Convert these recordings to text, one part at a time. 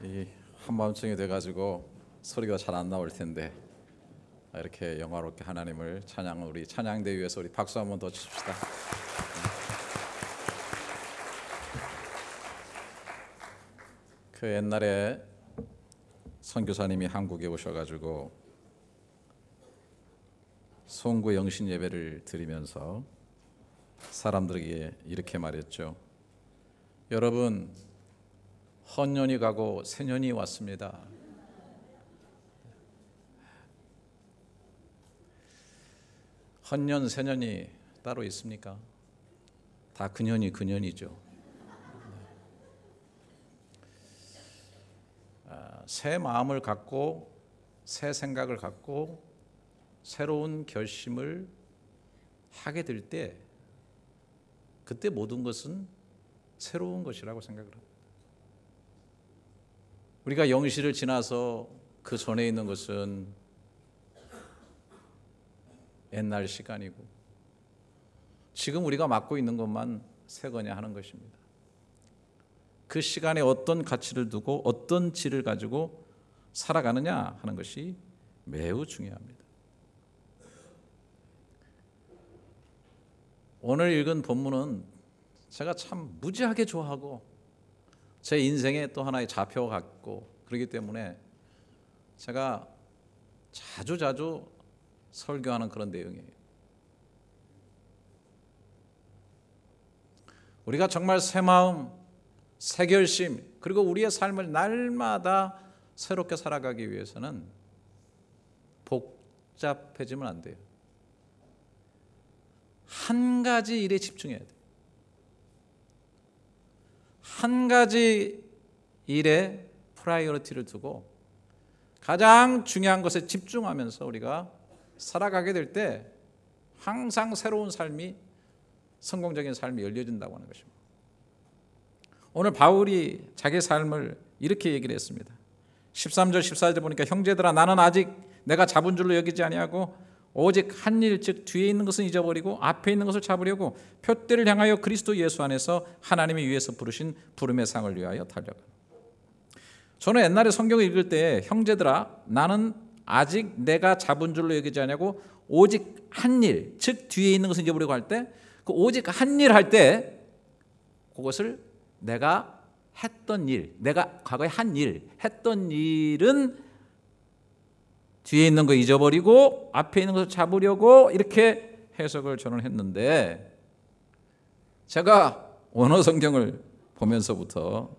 이 한밤중이 돼가지고 소리가 잘 안 나올 텐데 이렇게 영화롭게 하나님을 찬양, 우리 찬양대 위해서 우리 박수 한번 더 칩시다. 그 옛날에 선교사님이 한국에 오셔가지고 송구 영신 예배를 드리면서 사람들에게 이렇게 말했죠. 여러분, 헌년이 가고 새년이 왔습니다. 헌년, 새년이 따로 있습니까? 다 그년이 그년이죠. 새 마음을 갖고 새 생각을 갖고 새로운 결심을 하게 될 때 그때 모든 것은 새로운 것이라고 생각을 합니다. 우리가 영시를 지나서 그 전에 있는 것은 옛날 시간이고 지금 우리가 맡고 있는 것만 새거냐 하는 것입니다. 그 시간에 어떤 가치를 두고 어떤 질을 가지고 살아가느냐 하는 것이 매우 중요합니다. 오늘 읽은 본문은 제가 참 무지하게 좋아하고 제 인생의 또 하나의 좌표 같고 그렇기 때문에 제가 자주 설교하는 그런 내용이에요. 우리가 정말 새 마음, 새 결심, 그리고 우리의 삶을 날마다 새롭게 살아가기 위해서는 복잡해지면 안 돼요. 한 가지 일에 집중해야 돼요. 한 가지 일에 프라이어리티를 두고 가장 중요한 것에 집중하면서 우리가 살아가게 될 때 항상 새로운 삶이, 성공적인 삶이 열려진다고 하는 것입니다. 오늘 바울이 자기 삶을 이렇게 얘기를 했습니다. 13절 14절 보니까 형제들아 나는 아직 내가 잡은 줄로 여기지 아니하고 오직 한 일 즉 뒤에 있는 것은 잊어버리고 앞에 있는 것을 잡으려고 표대를 향하여 그리스도 예수 안에서 하나님이 위에서 부르신 부름의 상을 위하여 달려가. 저는 옛날에 성경을 읽을 때 형제들아 나는 아직 내가 잡은 줄로 여기지 아니하고 오직 한 일 즉 뒤에 있는 것을 잊어버리고 할 때 그 오직 한 일 할 때 그것을 내가 했던 일, 내가 과거에 한 일, 했던 일은 뒤에 있는 거 잊어버리고 앞에 있는 것을 잡으려고 이렇게 해석을 저는 했는데 제가 원어 성경을 보면서부터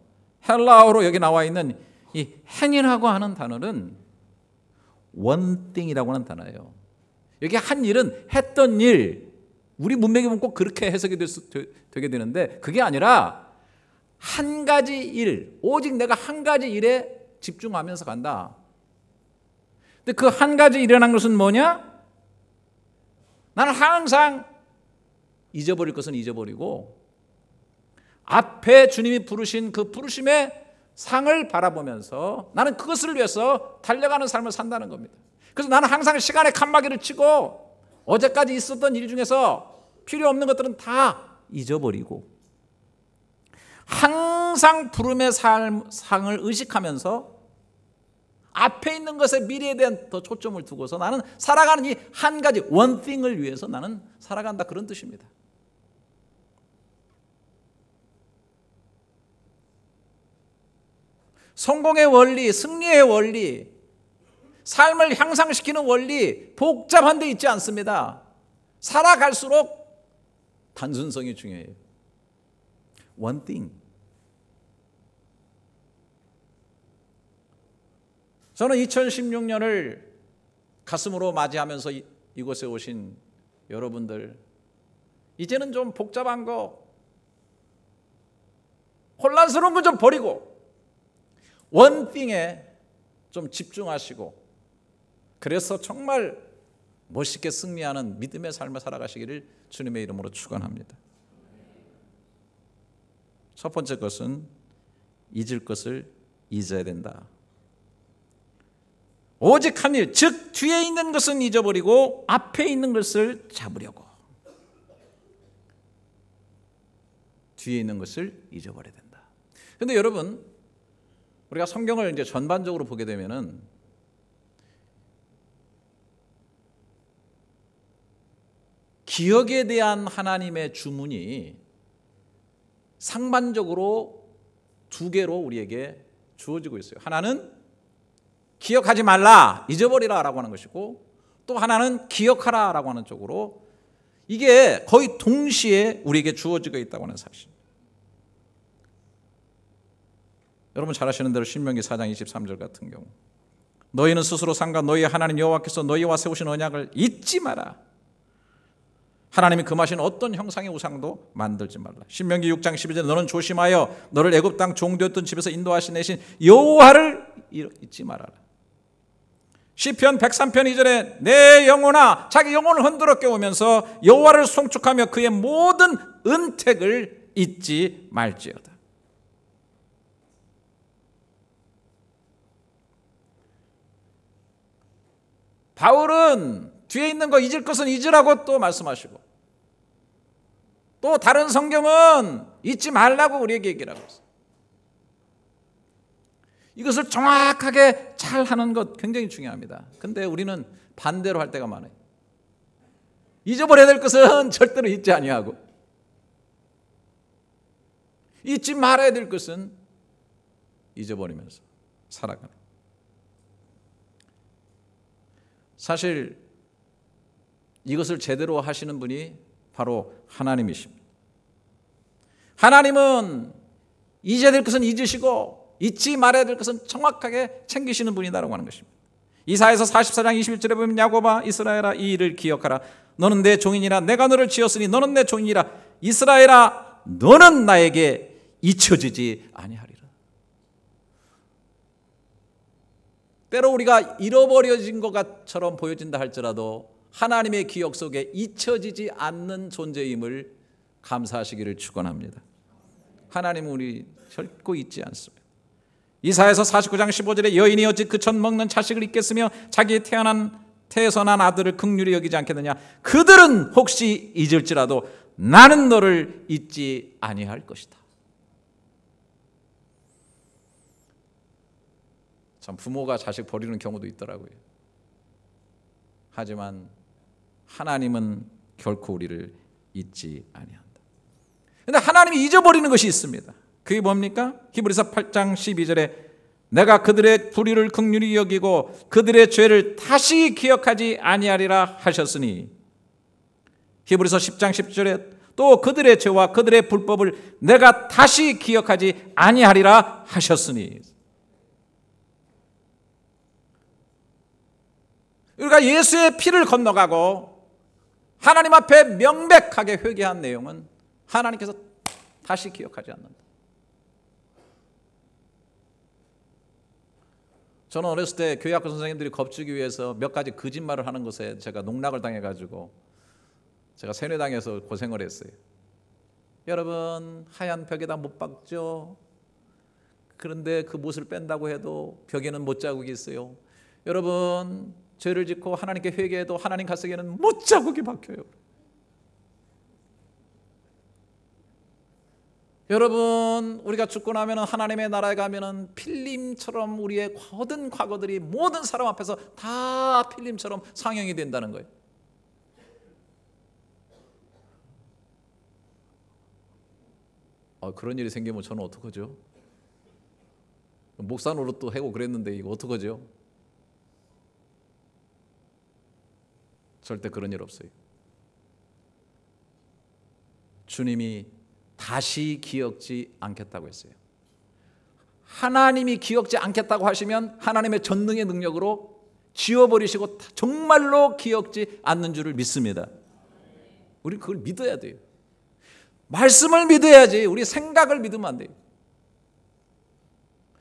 헬라어로 여기 나와 있는 이 행인하고 하는 단어는 one thing이라고 하는 단어예요. 여기 한 일은 했던 일, 우리 문맥에 보면 꼭 그렇게 해석이 되게 되는데 그게 아니라 한 가지 일, 오직 내가 한 가지 일에 집중하면서 간다. 근데 그 한 가지 일어난 것은 뭐냐? 나는 항상 잊어버릴 것은 잊어버리고 앞에 주님이 부르신 그 부르심의 상을 바라보면서 나는 그것을 위해서 달려가는 삶을 산다는 겁니다. 그래서 나는 항상 시간에 칸막이를 치고 어제까지 있었던 일 중에서 필요 없는 것들은 다 잊어버리고 항상 부름의 상을 의식하면서 앞에 있는 것에 미래에 대한 더 초점을 두고서 나는 살아가는 이 한 가지 one thing을 위해서 나는 살아간다, 그런 뜻입니다. 성공의 원리, 승리의 원리, 삶을 향상시키는 원리 복잡한 데 있지 않습니다. 살아갈수록 단순성이 중요해요. one thing. 저는 2016년을 가슴으로 맞이하면서 이곳에 오신 여러분들, 이제는 좀 복잡한 거, 혼란스러운 거 좀 버리고 원 띵에 좀 집중하시고 그래서 정말 멋있게 승리하는 믿음의 삶을 살아가시기를 주님의 이름으로 축원합니다. 첫 번째 것은 잊을 것을 잊어야 된다. 오직 한 일, 즉 뒤에 있는 것은 잊어버리고 앞에 있는 것을 잡으려고. 뒤에 있는 것을 잊어버려야 된다. 그런데 여러분, 우리가 성경을 이제 전반적으로 보게 되면은 기억에 대한 하나님의 주문이 상반적으로 두 개로 우리에게 주어지고 있어요. 하나는 기억하지 말라, 잊어버리라 라고 하는 것이고, 또 하나는 기억하라 라고 하는 쪽으로, 이게 거의 동시에 우리에게 주어지고 있다고 하는 사실. 여러분 잘 아시는 대로 신명기 4장 23절 같은 경우, 너희는 스스로 삼가 너희의 하나님 여호와께서 너희와 세우신 언약을 잊지 마라. 하나님이 금하신 어떤 형상의 우상도 만들지 말라. 신명기 6장 12절, 너는 조심하여 너를 애굽 땅 종되었던 집에서 인도하신 내신 여호와를 잊지 말아라. 시편 103편 2절에 내 영혼아, 자기 영혼을 흔들어 깨우면서 여호와를 송축하며 그의 모든 은택을 잊지 말지어다. 바울은 뒤에 있는 거 잊을 것은 잊으라고 또 말씀하시고, 또 다른 성경은 잊지 말라고 우리에게 얘기를 하고 있어요. 이것을 정확하게 잘 하는 것 굉장히 중요합니다. 근데 우리는 반대로 할 때가 많아요. 잊어버려야 될 것은 절대로 잊지 아니하고, 잊지 말아야 될 것은 잊어버리면서 살아가는. 사실 이것을 제대로 하시는 분이 바로 하나님이십니다. 하나님은 잊어야 될 것은 잊으시고 잊지 말아야 될 것은 정확하게 챙기시는 분이다라고 하는 것입니다. 이사야서 44장 21절에 보면 야곱아 이스라엘아 이 일을 기억하라. 너는 내 종이니라. 내가 너를 지었으니 너는 내 종이니라. 이스라엘아 너는 나에게 잊혀지지 아니하리라. 때로 우리가 잃어버려진 것처럼 보여진다 할지라도 하나님의 기억 속에 잊혀지지 않는 존재임을 감사하시기를 축원합니다. 하나님은 우리 결코 잊지 않습니다. 이사야서 49장 15절에 여인이 어찌 그 젖 먹는 자식을 잊겠으며 자기 태에서 난 아들을 긍휼히 여기지 않겠느냐. 그들은 혹시 잊을지라도 나는 너를 잊지 아니할 것이다. 참 부모가 자식 버리는 경우도 있더라고요. 하지만 하나님은 결코 우리를 잊지 아니한다. 그런데 하나님이 잊어버리는 것이 있습니다. 그게 뭡니까? 히브리서 8장 12절에 내가 그들의 불의를 긍휼히 여기고 그들의 죄를 다시 기억하지 아니하리라 하셨으니, 히브리서 10장 10절에 또 그들의 죄와 그들의 불법을 내가 다시 기억하지 아니하리라 하셨으니. 우리가 예수의 피를 건너가고 하나님 앞에 명백하게 회개한 내용은 하나님께서 다시 기억하지 않는다. 저는 어렸을 때 교회학교 선생님들이 겁주기 위해서 몇 가지 거짓말을 하는 것에 제가 농락을 당해가지고 제가 세뇌당해서 고생을 했어요. 여러분 하얀 벽에다 못 박죠. 그런데 그 못을 뺀다고 해도 벽에는 못자국이 있어요. 여러분 죄를 짓고 하나님께 회개해도 하나님 가슴에는 못자국이 박혀요. 여러분 우리가 죽고 나면 하나님의 나라에 가면 필름처럼 우리의 모든 과거들이 모든 사람 앞에서 다 필름처럼 상영이 된다는 거예요. 그런 일이 생기면 저는 어떡하죠? 목사 노릇도 하고 그랬는데 이거 어떡하죠? 절대 그런 일 없어요. 주님이 다시 기억지 않겠다고 했어요. 하나님이 기억지 않겠다고 하시면 하나님의 전능의 능력으로 지워버리시고 정말로 기억지 않는 줄을 믿습니다. 우리 그걸 믿어야 돼요. 말씀을 믿어야지 우리 생각을 믿으면 안 돼요.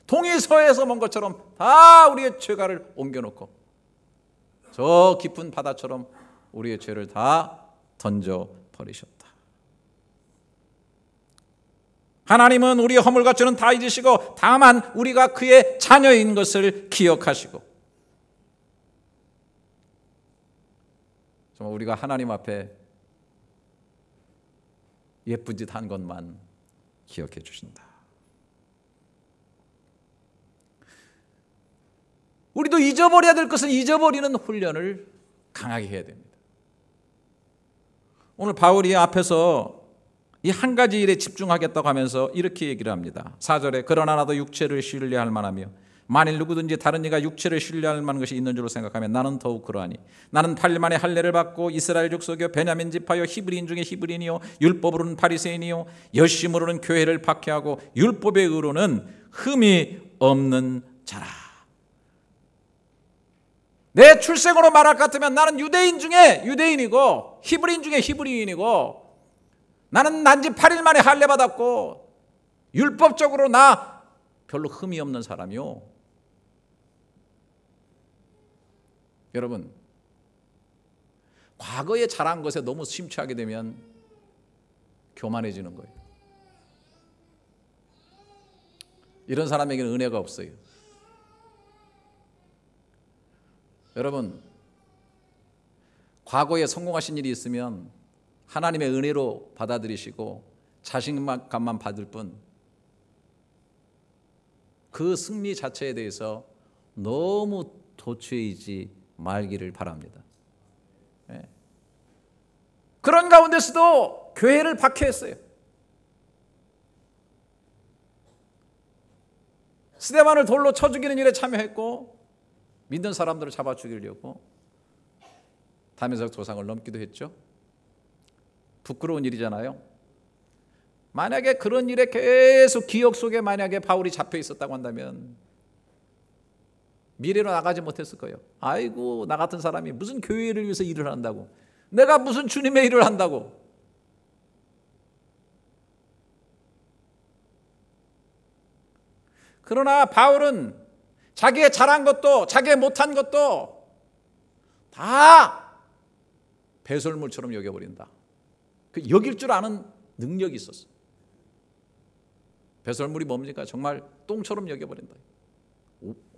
동이서에서 먼 것처럼 다 우리의 죄가를 옮겨놓고 저 깊은 바다처럼 우리의 죄를 다 던져버리셨다. 하나님은 우리의 허물과 죄는 다 잊으시고 다만 우리가 그의 자녀인 것을 기억하시고, 정말 우리가 하나님 앞에 예쁜 짓 한 것만 기억해 주신다. 그 잊어버려야 될 것은 잊어버리는 훈련을 강하게 해야 됩니다. 오늘 바울이 앞에서 이 한 가지 일에 집중하겠다고 하면서 이렇게 얘기를 합니다. 4절에 그러나 나도 육체를 신뢰할 만하며 만일 누구든지 다른 이가 육체를 신뢰할 만한 것이 있는 줄로 생각하면 나는 더욱 그러하니 나는 8일 만에 할례를 받고 이스라엘 족속이요 베냐민 지파요 히브리인 중에 히브리인이요 율법으로는 바리새인이요 열심으로는 교회를 박해하고 율법의 의로는 흠이 없는 자라. 내 출생으로 말할 것 같으면 나는 유대인 중에 유대인이고 히브리인 중에 히브리인이고 나는 난지 8일 만에 할례 받았고 율법적으로 나 별로 흠이 없는 사람이요. 여러분, 과거에 잘한 것에 너무 심취하게 되면 교만해지는 거예요. 이런 사람에게는 은혜가 없어요. 여러분, 과거에 성공하신 일이 있으면 하나님의 은혜로 받아들이시고 자신감만 받을 뿐 그 승리 자체에 대해서 너무 도취해있지 말기를 바랍니다. 네. 그런 가운데서도 교회를 박해했어요. 스데반을 돌로 쳐 죽이는 일에 참여했고 믿는 사람들을 잡아 죽이려고 다메섹 도상을 넘기도 했죠. 부끄러운 일이잖아요. 만약에 그런 일에 계속 기억 속에 만약에 바울이 잡혀 있었다고 한다면 미래로 나가지 못했을 거예요. 아이고, 나 같은 사람이 무슨 교회를 위해서 일을 한다고, 내가 무슨 주님의 일을 한다고. 그러나 바울은 자기의 잘한 것도 자기의 못한 것도 다 배설물처럼 여겨버린다. 그 여길 줄 아는 능력이 있었어. 배설물이 뭡니까? 정말 똥처럼 여겨버린다.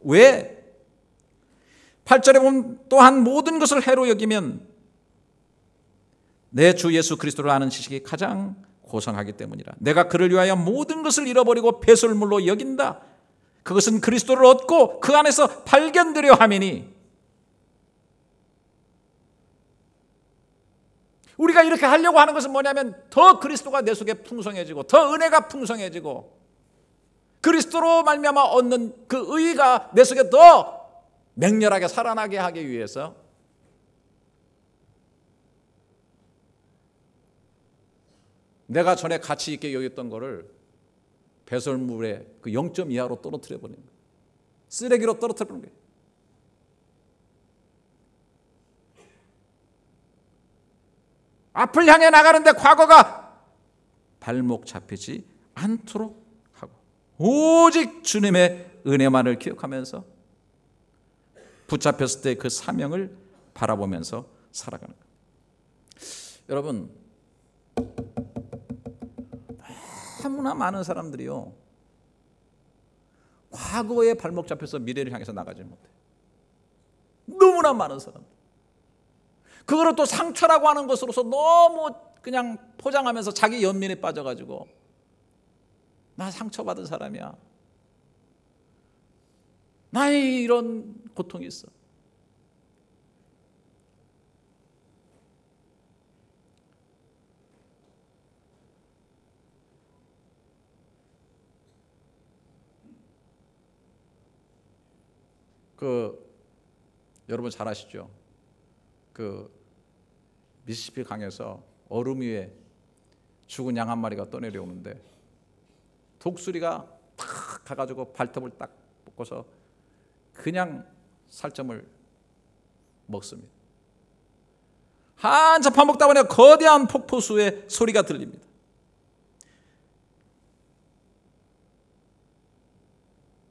왜? 8절에 보면 또한 모든 것을 해로 여기면 내 주 예수 그리스도를 아는 지식이 가장 고상하기 때문이라. 내가 그를 위하여 모든 것을 잃어버리고 배설물로 여긴다. 그것은 그리스도를 얻고 그 안에서 발견되려 함이니. 우리가 이렇게 하려고 하는 것은 뭐냐면 더 그리스도가 내 속에 풍성해지고 더 은혜가 풍성해지고 그리스도로 말미암아 얻는 그 의가 내 속에 더 맹렬하게 살아나게 하기 위해서 내가 전에 가치 있게 여겼던 거를 배설물의 그 0점 이하로 떨어뜨려 버리는 거예요. 쓰레기로 떨어뜨려 버리는 거예요. 앞을 향해 나가는데 과거가 발목 잡히지 않도록 하고 오직 주님의 은혜만을 기억하면서 붙잡혔을 때 그 사명을 바라보면서 살아가는 거예요. 여러분, 너무나 많은 사람들이요, 과거에 발목 잡혀서 미래를 향해서 나가지 못해. 너무나 많은 사람들. 그거를 또 상처라고 하는 것으로서 너무 그냥 포장하면서 자기 연민에 빠져가지고 나 상처받은 사람이야, 나에 이런 고통이 있어. 여러분 잘 아시죠? 미시시피 강에서 얼음 위에 죽은 양 한 마리가 떠내려오는데 독수리가 탁 가가지고 발톱을 딱 뽑고서 그냥 살점을 먹습니다. 한참 파먹다 보니 거대한 폭포수의 소리가 들립니다.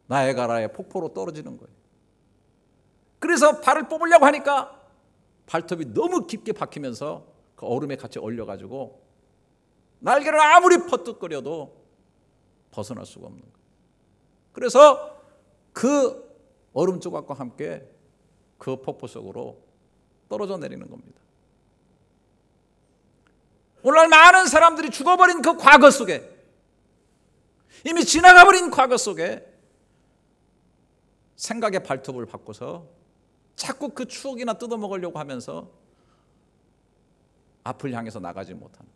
나야가라의 폭포로 떨어지는 거예요. 그래서 발을 뽑으려고 하니까 발톱이 너무 깊게 박히면서 그 얼음에 같이 얼려가지고 날개를 아무리 퍼뜩거려도 벗어날 수가 없는 거예요. 그래서 그 얼음 조각과 함께 그 폭포 속으로 떨어져 내리는 겁니다. 오늘날 많은 사람들이 죽어버린 그 과거 속에, 이미 지나가버린 과거 속에 생각의 발톱을 바꿔서 자꾸 그 추억이나 뜯어먹으려고 하면서 앞을 향해서 나가지 못하는.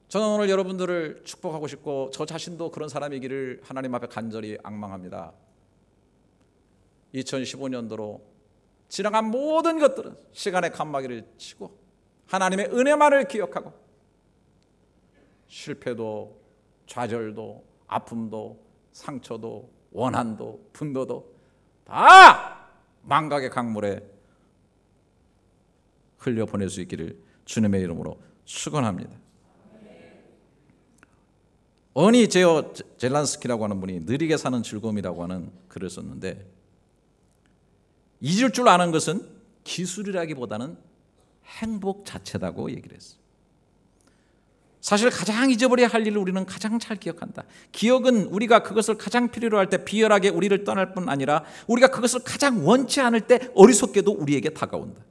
저는 오늘 여러분들을 축복하고 싶고 저 자신도 그런 사람이기를 하나님 앞에 간절히 앙망합니다. 2015년도로 지나간 모든 것들은 시간의 칸막이를 치고 하나님의 은혜만을 기억하고 실패도 좌절도 아픔도 상처도 원한도 분노도 다 망각의 강물에 흘려보낼 수 있기를 주님의 이름으로 축원합니다. 어니 제어 젤란스키라고 하는 분이 느리게 사는 즐거움이라고 하는 글을 썼는데, 잊을 줄 아는 것은 기술이라기보다는 행복 자체다고 얘기를 했어요. 사실 가장 잊어버려야 할 일을 우리는 가장 잘 기억한다. 기억은 우리가 그것을 가장 필요로 할 때 비열하게 우리를 떠날 뿐 아니라 우리가 그것을 가장 원치 않을 때 어리석게도 우리에게 다가온다.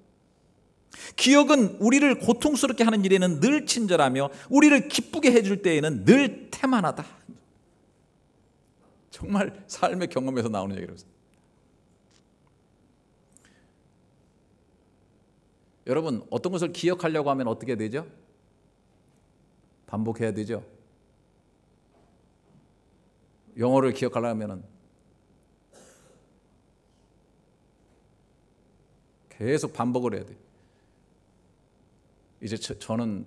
기억은 우리를 고통스럽게 하는 일에는 늘 친절하며 우리를 기쁘게 해줄 때에는 늘 태만하다. 정말 삶의 경험에서 나오는 얘기라고. 여러분, 어떤 것을 기억하려고 하면 어떻게 되죠? 반복해야 되죠. 영어를 기억하려면 계속 반복을 해야 돼요. 이제 저는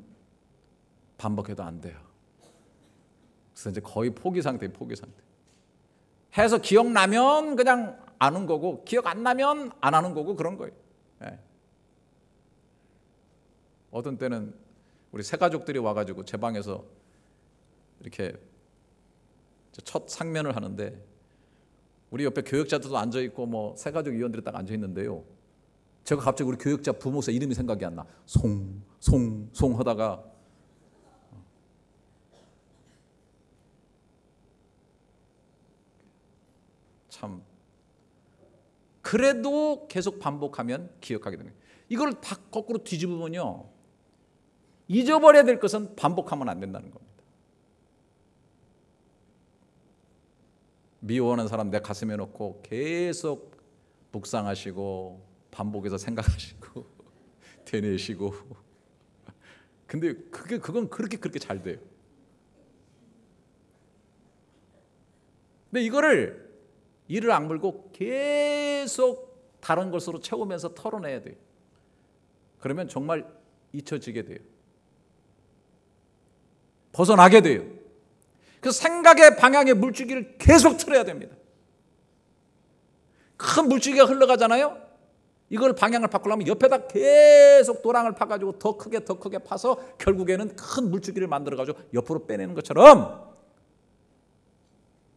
반복해도 안 돼요. 그래서 이제 거의 포기 상태예요. 포기 상태. 해서 기억나면 그냥 아는 거고 기억 안 나면 안 하는 거고 그런 거예요. 네. 어떤 때는 우리 새 가족들이 와가지고 제 방에서 이렇게 첫 상면을 하는데 우리 옆에 교역자들도 앉아 있고 뭐 새 가족 위원들이 딱 앉아 있는데요. 제가 갑자기 우리 교역자 부목사 이름이 생각이 안 나. 송 하다가 참 그래도 계속 반복하면 기억하게 됩니다. 이걸 거꾸로 뒤집으면요, 잊어버려야 될 것은 반복하면 안 된다는 겁니다. 미워하는 사람 내 가슴에 놓고 계속 묵상하시고 반복해서 생각하시고 되뇌시고, 근데 그건 그렇게 잘 돼요. 근데 이를 악물고 계속 다른 것으로 채우면서 털어내야 돼요. 그러면 정말 잊혀지게 돼요. 벗어나게 돼요. 그 생각의 방향의 물줄기를 계속 틀어야 됩니다. 큰 물줄기가 흘러가잖아요. 이걸 방향을 바꾸려면 옆에다 계속 도랑을 파가지고 더 크게 파서 결국에는 큰 물줄기를 만들어가지고 옆으로 빼내는 것처럼,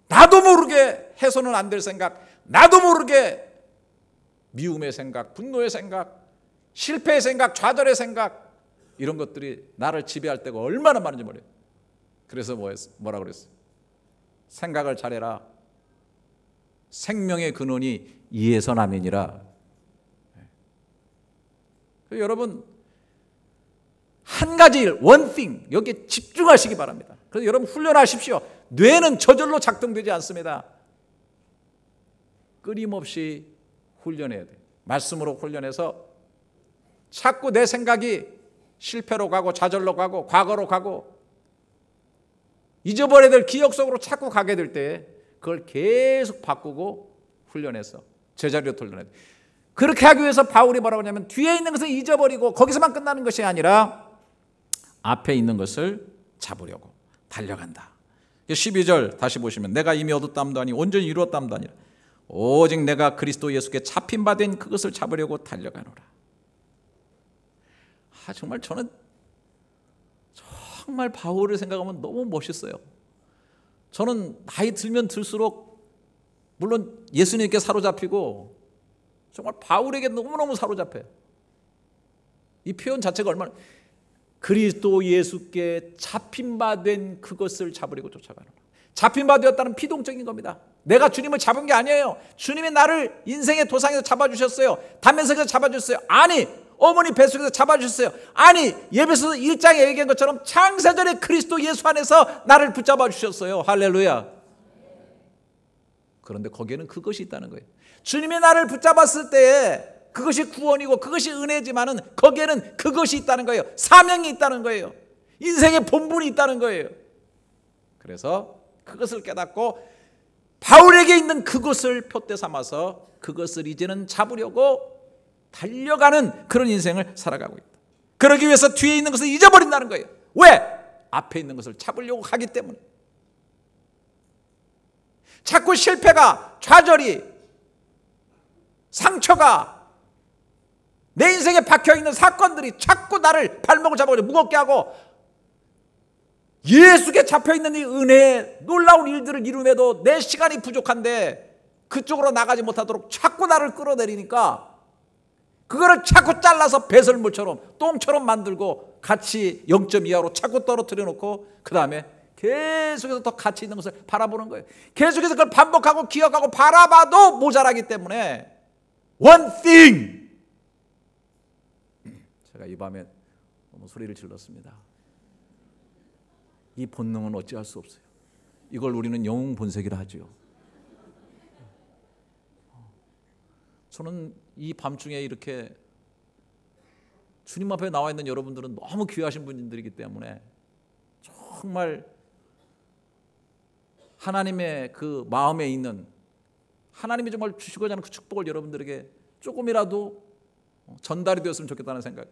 나도 모르게 해서는 안 될 생각, 나도 모르게 미움의 생각, 분노의 생각, 실패의 생각, 좌절의 생각, 이런 것들이 나를 지배할 때가 얼마나 많은지 몰라요. 그래서 뭐라 그랬어요? 생각을 잘해라. 생명의 근원이 이에서 나면이라. 여러분, 한 가지 일, one thing, 여기에 집중하시기 바랍니다. 그래서 여러분 훈련하십시오. 뇌는 저절로 작동되지 않습니다. 끊임없이 훈련해야 돼요. 말씀으로 훈련해서 자꾸 내 생각이 실패로 가고 좌절로 가고 과거로 가고 잊어버려야 될 기억 속으로 자꾸 가게 될 때 그걸 계속 바꾸고 훈련해서 제자리로 돌려내야 돼요. 그렇게 하기 위해서 바울이 뭐라고 하냐면, 뒤에 있는 것을 잊어버리고 거기서만 끝나는 것이 아니라 앞에 있는 것을 잡으려고 달려간다. 12절 다시 보시면, 내가 이미 얻었담도 아니 온전히 이루었담도 아니라 오직 내가 그리스도 예수께 잡힌 바 된 그것을 잡으려고 달려가노라. 정말 저는 정말 바울을 생각하면 너무 멋있어요. 저는 나이 들면 들수록 물론 예수님께 사로잡히고 정말 바울에게 너무너무 사로잡혀요. 이 표현 자체가 얼마나, 그리스도 예수께 잡힌 바 된 그것을 잡으려고 쫓아가는 거예요. 잡힌 바 되었다는 피동적인 겁니다. 내가 주님을 잡은 게 아니에요. 주님이 나를 인생의 도상에서 잡아주셨어요. 담에색에서 잡아주셨어요. 아니, 어머니 뱃속에서 잡아주셨어요. 아니, 에베소서 1장에 얘기한 것처럼 창세전에 그리스도 예수 안에서 나를 붙잡아 주셨어요. 할렐루야. 그런데 거기에는 그것이 있다는 거예요. 주님이 나를 붙잡았을 때에 그것이 구원이고 그것이 은혜지만은 거기에는 그것이 있다는 거예요. 사명이 있다는 거예요. 인생의 본분이 있다는 거예요. 그래서 그것을 깨닫고 바울에게 있는 그것을 표대 삼아서 그것을 이제는 잡으려고 달려가는 그런 인생을 살아가고 있다. 그러기 위해서 뒤에 있는 것을 잊어버린다는 거예요. 왜? 앞에 있는 것을 잡으려고 하기 때문에. 자꾸 실패가, 좌절이, 상처가, 내 인생에 박혀있는 사건들이 자꾸 나를 발목을 잡아가지고 무겁게 하고 예수께 잡혀있는 이 은혜의 놀라운 일들을 이룸에도 내 시간이 부족한데 그쪽으로 나가지 못하도록 자꾸 나를 끌어내리니까 그거를 자꾸 잘라서 배설물처럼 똥처럼 만들고 가치 0점 이하로 자꾸 떨어뜨려 놓고 그 다음에 계속해서 더 가치 있는 것을 바라보는 거예요. 계속해서 그걸 반복하고 기억하고 바라봐도 모자라기 때문에 one thing. 제가 이 밤에 너무 소리를 질렀습니다. 이 본능은 어찌할 수 없어요. 이걸 우리는 영웅 본색이라 하죠. 저는 이 밤중에 이렇게 주님 앞에 나와 있는 여러분들은 너무 귀하신 분들이기 때문에 정말 하나님의 그 마음에 있는 하나님이 정말 주시고자 하는 그 축복을 여러분들에게 조금이라도 전달이 되었으면 좋겠다는 생각.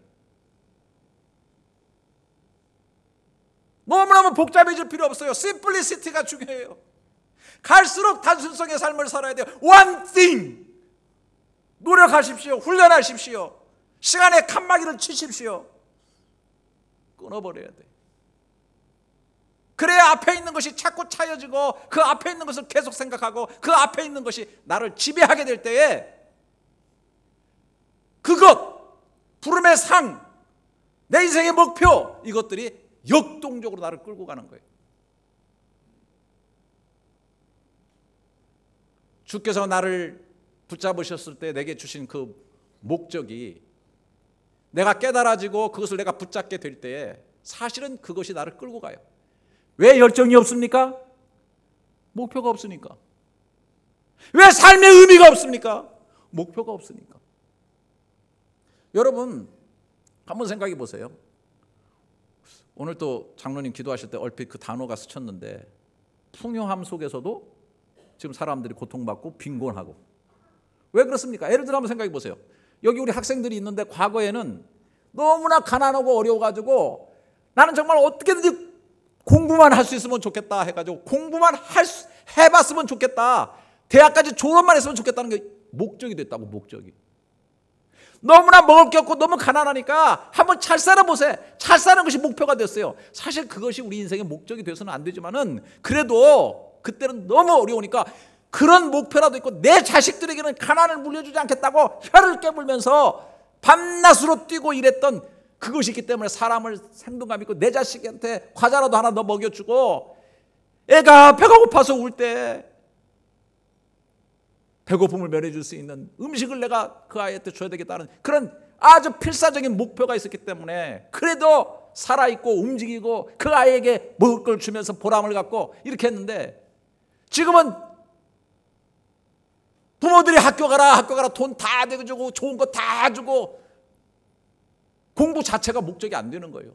너무너무 복잡해질 필요 없어요. 심플리시티가 중요해요. 갈수록 단순성의 삶을 살아야 돼요. one thing. 노력하십시오. 훈련하십시오. 시간의 칸막이를 치십시오. 끊어버려야 돼. 그래야 앞에 있는 것이 자꾸 차여지고 그 앞에 있는 것을 계속 생각하고 그 앞에 있는 것이 나를 지배하게 될 때에 그것, 부름의 상, 내 인생의 목표, 이것들이 역동적으로 나를 끌고 가는 거예요. 주께서 나를 붙잡으셨을 때 내게 주신 그 목적이 내가 깨달아지고 그것을 내가 붙잡게 될 때에 사실은 그것이 나를 끌고 가요. 왜 열정이 없습니까? 목표가 없으니까. 왜 삶의 의미가 없습니까? 목표가 없으니까. 여러분 한번 생각해 보세요. 오늘 또 장로님 기도하실 때 얼핏 그 단어가 스쳤는데 풍요함 속에서도 지금 사람들이 고통받고 빈곤하고. 왜 그렇습니까? 예를 들어 한번 생각해 보세요. 여기 우리 학생들이 있는데 과거에는 너무나 가난하고 어려워가지고 나는 정말 어떻게든지 공부만 할 수 있으면 좋겠다 해가지고 공부만 해봤으면 좋겠다, 대학까지 졸업만 했으면 좋겠다는 게 목적이 됐다고. 목적이. 너무나 먹을 게 없고 너무 가난하니까 한번 잘 살아보세요. 잘 사는 것이 목표가 됐어요. 사실 그것이 우리 인생의 목적이 돼서는 안 되지만은 그래도 그때는 너무 어려우니까 그런 목표라도 있고 내 자식들에게는 가난을 물려주지 않겠다고 혀를 깨물면서 밤낮으로 뛰고 일했던 그것이 있기 때문에 사람을 생동감 있고 내 자식한테 과자라도 하나 더 먹여주고 애가 배가 고파서 울 때 배고픔을 면해줄 수 있는 음식을 내가 그 아이한테 줘야 되겠다는 그런 아주 필사적인 목표가 있었기 때문에 그래도 살아있고 움직이고 그 아이에게 먹을 걸 주면서 보람을 갖고 이렇게 했는데 지금은 부모들이 학교 가라 돈 다 내주고 좋은 거 다 주고 공부 자체가 목적이 안 되는 거예요.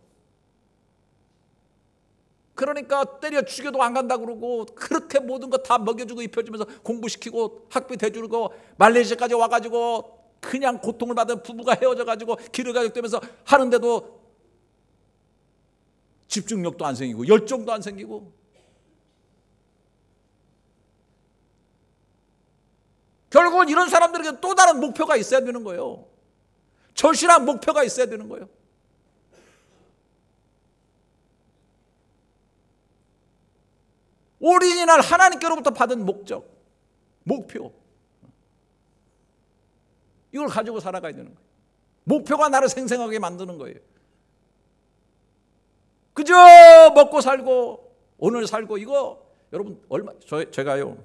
그러니까 때려 죽여도 안 간다 그러고 그렇게 모든 거 다 먹여주고 입혀주면서 공부시키고 학비 대주고 말레이시아까지 와가지고 그냥 고통을 받은 부부가 헤어져가지고 기르가족되면서 하는데도 집중력도 안 생기고 열정도 안 생기고 결국은 이런 사람들에게 또 다른 목표가 있어야 되는 거예요. 절실한 목표가 있어야 되는 거예요. 오리지널 하나님께로부터 받은 목적, 목표, 이걸 가지고 살아가야 되는 거예요. 목표가 나를 생생하게 만드는 거예요. 그저 먹고 살고 오늘 살고 이거 여러분 제가요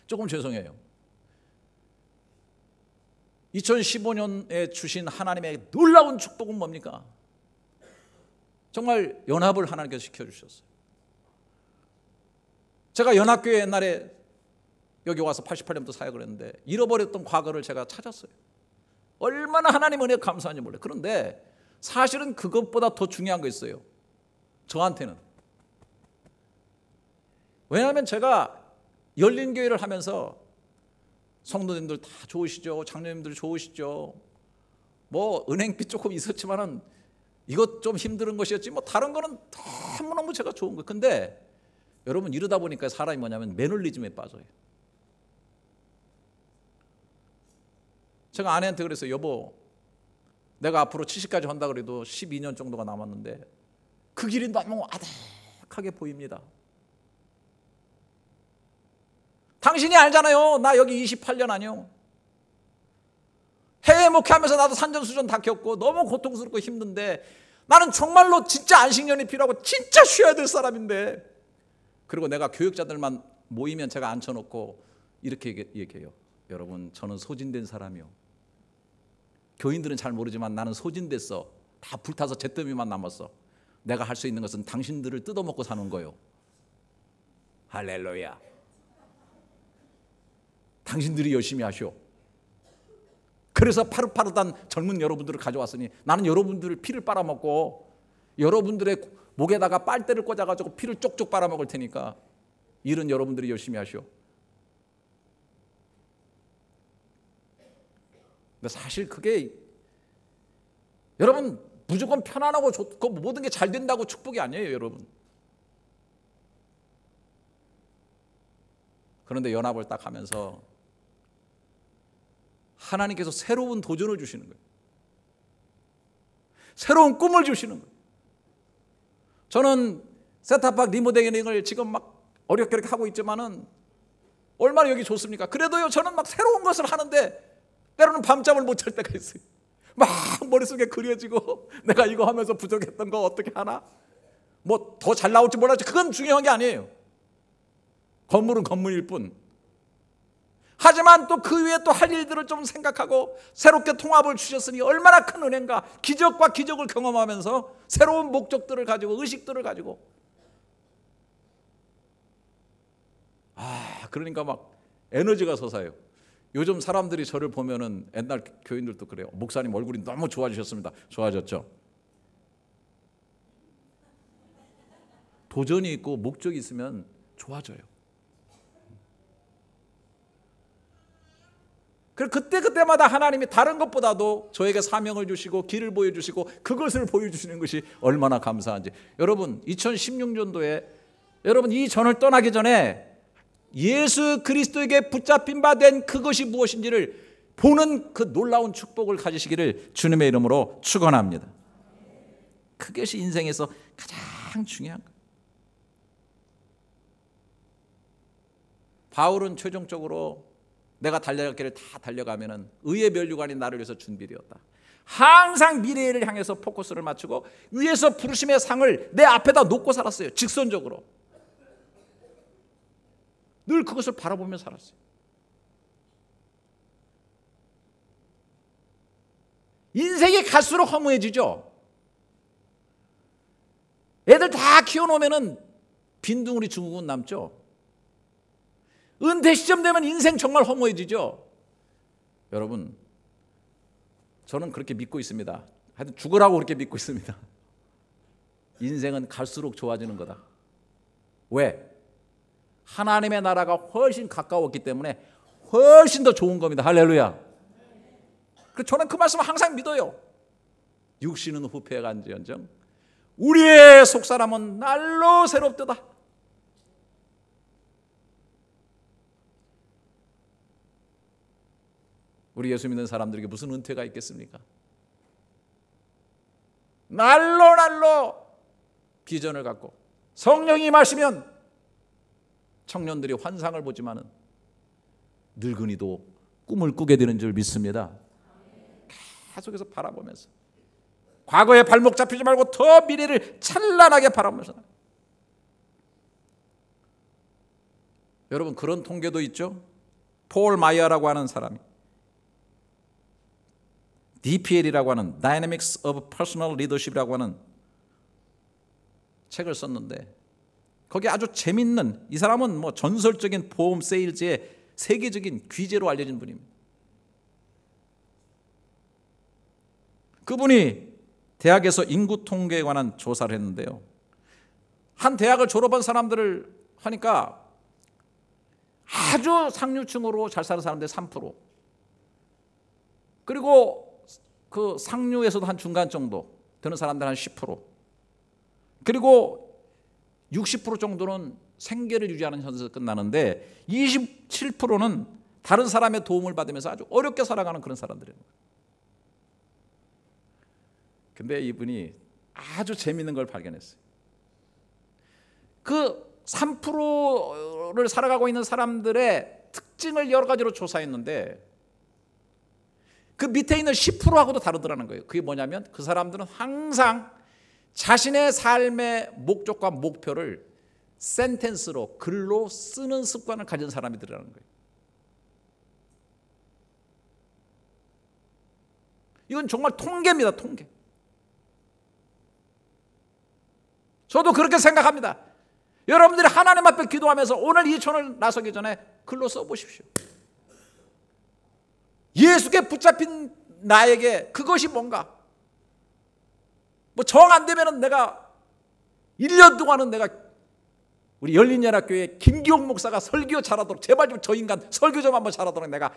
조금 죄송해요. 2015년에 주신 하나님의 놀라운 축복은 뭡니까? 정말 연합을 하나님께서 시켜주셨어요. 제가 연합교회 옛날에 여기 와서 88년부터 사역을 했는데 잃어버렸던 과거를 제가 찾았어요. 얼마나 하나님 은혜 감사한지 몰라요. 그런데 사실은 그것보다 더 중요한 거 있어요. 저한테는. 왜냐하면 제가 열린교회를 하면서 성도님들 다 좋으시죠. 장로님들 좋으시죠. 뭐 은행비 조금 있었지만은 이것 좀 힘든 것이었지 뭐 다른 거는 너무너무 제가 좋은 거예요. 근데 여러분 이러다 보니까 사람이 뭐냐면 매너리즘에 빠져요. 제가 아내한테 그랬어요. 여보, 내가 앞으로 70까지 한다 그래도 12년 정도가 남았는데 그 길이 너무 아득하게 보입니다. 당신이 알잖아요. 나 여기 28년 아니요. 해외 목회하면서 나도 산전수전 다 겪고 너무 고통스럽고 힘든데 나는 정말로 진짜 안식년이 필요하고 진짜 쉬어야 될 사람인데, 그리고 내가 교육자들만 모이면 제가 앉혀놓고 이렇게 얘기해요. 여러분, 저는 소진된 사람이요. 교인들은 잘 모르지만 나는 소진됐어. 다 불타서 잿더미만 남았어. 내가 할 수 있는 것은 당신들을 뜯어먹고 사는 거요. 할렐루야. 당신들이 열심히 하시오. 그래서 파릇파릇한 젊은 여러분들을 가져왔으니 나는 여러분들을 피를 빨아먹고 여러분들의 목에다가 빨대를 꽂아가지고 피를 쪽쪽 빨아먹을 테니까 일은 여러분들이 열심히 하시오. 근데 사실 그게 여러분 무조건 편안하고 좋고 모든 게 잘 된다고 축복이 아니에요, 여러분. 그런데 연합을 딱 하면서 하나님께서 새로운 도전을 주시는 거예요. 새로운 꿈을 주시는 거예요. 저는 세타박 리모델링을 지금 막 어렵게 하고 있지만은 얼마나 여기 좋습니까? 그래도요, 저는 막 새로운 것을 하는데 때로는 밤잠을 못 잘 때가 있어요. 막 머릿속에 그려지고 내가 이거 하면서 부족했던 거 어떻게 하나? 뭐 더 잘 나올지 몰라도 그건 중요한 게 아니에요. 건물은 건물일 뿐. 하지만 또 그 위에 또 할 일들을 좀 생각하고 새롭게 통합을 주셨으니 얼마나 큰 은혜인가. 기적과 기적을 경험하면서 새로운 목적들을 가지고 의식들을 가지고 그러니까 막 에너지가 솟아요. 요즘 사람들이 저를 보면은 옛날 교인들도 그래요. 목사님 얼굴이 너무 좋아지셨습니다. 좋아졌죠? 도전이 있고 목적이 있으면 좋아져요. 그때마다 하나님이 다른 것보다도 저에게 사명을 주시고 길을 보여주시고 그것을 보여주시는 것이 얼마나 감사한지. 여러분 2016년도에 여러분 이 전을 떠나기 전에 예수 그리스도에게 붙잡힌 바 된 그것이 무엇인지를 보는 그 놀라운 축복을 가지시기를 주님의 이름으로 축원합니다. 그것이 인생에서 가장 중요한 거예요. 바울은 최종적으로 내가 달려갈 길을 다 달려가면은 의의 면류관이 나를 위해서 준비되었다. 항상 미래를 향해서 포커스를 맞추고 위에서 부르심의 상을 내 앞에다 놓고 살았어요. 직선적으로. 늘 그것을 바라보며 살았어요. 인생이 갈수록 허무해지죠. 애들 다 키워놓으면은 빈둥으리 증후군 남죠. 은퇴 시점 되면 인생 정말 허무해지죠. 여러분, 저는 그렇게 믿고 있습니다. 하여튼 죽으라고 그렇게 믿고 있습니다. 인생은 갈수록 좋아지는 거다. 왜? 하나님의 나라가 훨씬 가까웠기 때문에 훨씬 더 좋은 겁니다. 할렐루야. 그래서 저는 그 말씀을 항상 믿어요. 육신은 후패에 간지언정 우리의 속사람은 날로 새롭도다. 우리 예수 믿는 사람들에게 무슨 은퇴가 있겠습니까? 날로 비전을 갖고 성령이 임하시면 청년들이 환상을 보지만은 늙은이도 꿈을 꾸게 되는 줄 믿습니다. 계속해서 바라보면서 과거에 발목 잡히지 말고 더 미래를 찬란하게 바라보면서. 여러분, 그런 통계도 있죠. 폴 마이어라고 하는 사람이 DPL이라고 하는 Dynamics of Personal Leadership이라고 하는 책을 썼는데 거기 아주 재밌는, 이 사람은 뭐 전설적인 보험 세일즈의 세계적인 귀재로 알려진 분입니다. 그분이 대학에서 인구 통계에 관한 조사를 했는데요, 한 대학을 졸업한 사람들을 하니까 아주 상류층으로 잘 사는 사람들 3%, 그리고 그 상류에서도 한 중간 정도 되는 사람들 한 10%, 그리고 60% 정도는 생계를 유지하는 현실에서 끝나는데 27%는 다른 사람의 도움을 받으면서 아주 어렵게 살아가는 그런 사람들이에요. 근데 이분이 아주 재미있는 걸 발견했어요. 그 3%를 살아가고 있는 사람들의 특징을 여러 가지로 조사했는데 그 밑에 있는 10%하고도 다르더라는 거예요. 그게 뭐냐면 그 사람들은 항상 자신의 삶의 목적과 목표를 센텐스로, 글로 쓰는 습관을 가진 사람이더라는 거예요. 이건 정말 통계입니다. 통계. 저도 그렇게 생각합니다. 여러분들이 하나님 앞에 기도하면서 오늘 이 천을 나서기 전에 글로 써보십시오. 예수께 붙잡힌 나에게 그것이 뭔가, 뭐 정 안 되면은 내가 1년 동안은 내가 우리 열린연합교회 김기옥 목사가 설교 잘하도록 제발 좀 저 인간 설교 좀 한번 잘하도록 내가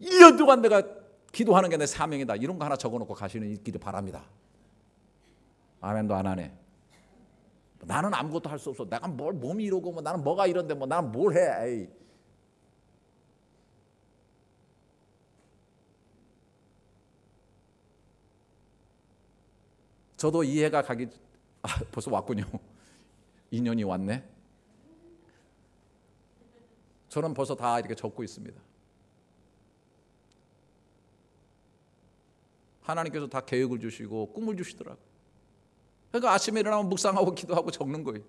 1년 동안 내가 기도하는 게 내 사명이다, 이런 거 하나 적어놓고 가시는 있기를 바랍니다. 아멘도 안 하네. 나는 아무것도 할 수 없어. 내가 뭘 몸이 이러고 뭐 나는 뭐가 이런데 뭐 나는 뭘 해. 에이. 저도 이해가 가기 벌써 왔군요. 2년이 왔네. 저는 벌써 다 이렇게 적고 있습니다. 하나님께서 다 계획을 주시고 꿈을 주시더라고요. 그러니까 아침에 일어나면 묵상하고 기도하고 적는 거예요.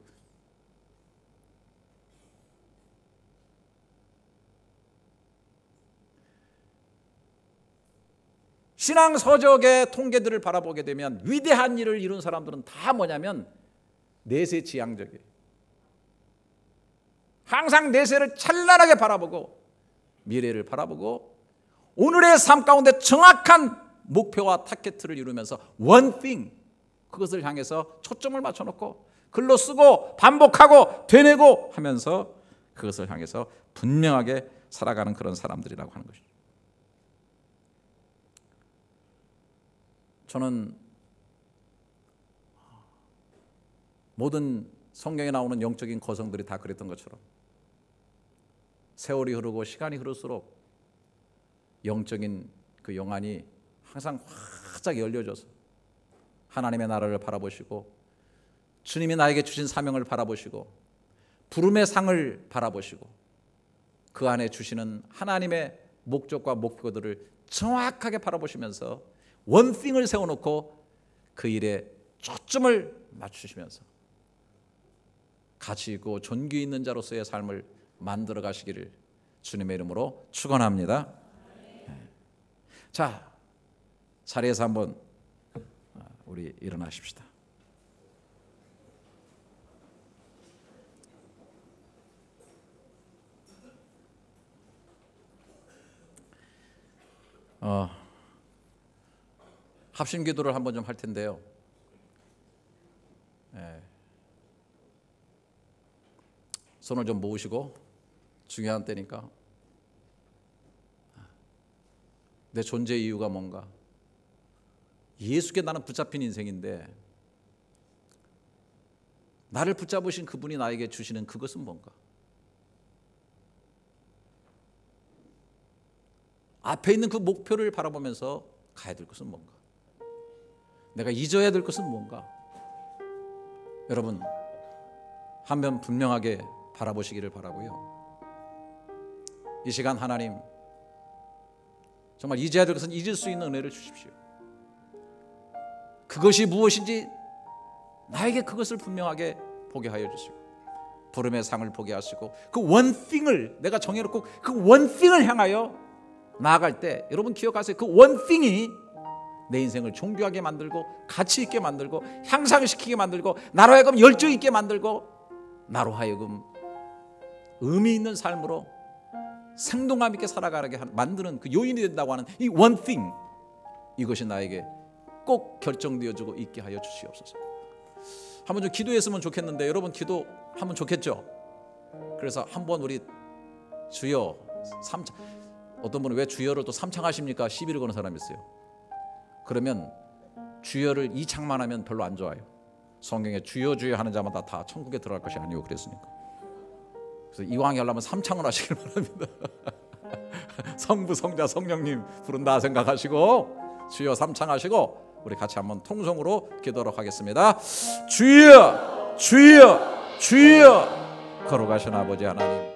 신앙 서적의 통계들을 바라보게 되면 위대한 일을 이룬 사람들은 다 뭐냐면 내세지향적이에요. 항상 내세를 찬란하게 바라보고 미래를 바라보고 오늘의 삶 가운데 정확한 목표와 타겟을 이루면서 one thing, 그것을 향해서 초점을 맞춰놓고 글로 쓰고 반복하고 되뇌고 하면서 그것을 향해서 분명하게 살아가는 그런 사람들이라고 하는 것이죠. 저는 모든 성경에 나오는 영적인 거성들이 다 그랬던 것처럼 세월이 흐르고 시간이 흐를수록 영적인 그 영안이 항상 활짝 열려져서 하나님의 나라를 바라보시고 주님이 나에게 주신 사명을 바라보시고 부름의 상을 바라보시고 그 안에 주시는 하나님의 목적과 목표들을 정확하게 바라보시면서 원띵을 세워놓고 그 일에 초점을 맞추시면서 가치 있고 존귀 있는 자로서의 삶을 만들어 가시기를 주님의 이름으로 축원합니다. 자, 자리에서 한번 우리 일어나십시다. 합심 기도를 한번 좀 할 텐데요. 손을 좀 모으시고, 중요한 때니까 내 존재 이유가 뭔가, 예수께 나는 붙잡힌 인생인데 나를 붙잡으신 그분이 나에게 주시는 그것은 뭔가, 앞에 있는 그 목표를 바라보면서 가야 될 것은 뭔가, 내가 잊어야 될 것은 뭔가. 여러분 한번 분명하게 바라보시기를 바라고요. 이 시간 하나님 정말 잊어야 될 것은 잊을 수 있는 은혜를 주십시오. 그것이 무엇인지 나에게 그것을 분명하게 보게 하여 주시고 부름의 상을 보게 하시고 그 원띵을 내가 정해놓고 그 원띵을 향하여 나아갈 때 여러분 기억하세요. 그 원띵이 내 인생을 존귀하게 만들고 가치 있게 만들고 향상시키게 만들고 나로 하여금 열정 있게 만들고 나로 하여금 의미 있는 삶으로 생동감 있게 살아가게 만드는 그 요인이 된다고 하는 이 one thing, 이것이 나에게 꼭 결정되어지고 있게 하여 주시옵소서. 한번 좀 기도했으면 좋겠는데 여러분 기도하면 좋겠죠. 그래서 한번 우리 주여 삼창, 어떤 분은 왜 주여를 또 삼창하십니까? 시비를 거는 사람이 있어요. 그러면 주여를 2창만 하면 별로 안 좋아요. 성경에 주여 주여 하는 자마다 다 천국에 들어갈 것이 아니고 그랬으니까. 그래서 이왕에 하려면 3창을 하시길 바랍니다. 성부 성자 성령님 부른다 생각하시고 주여 3창 하시고 우리 같이 한번 통성으로 기도하도록 하겠습니다. 주여 주여 주여, 거룩하신 아버지 하나님,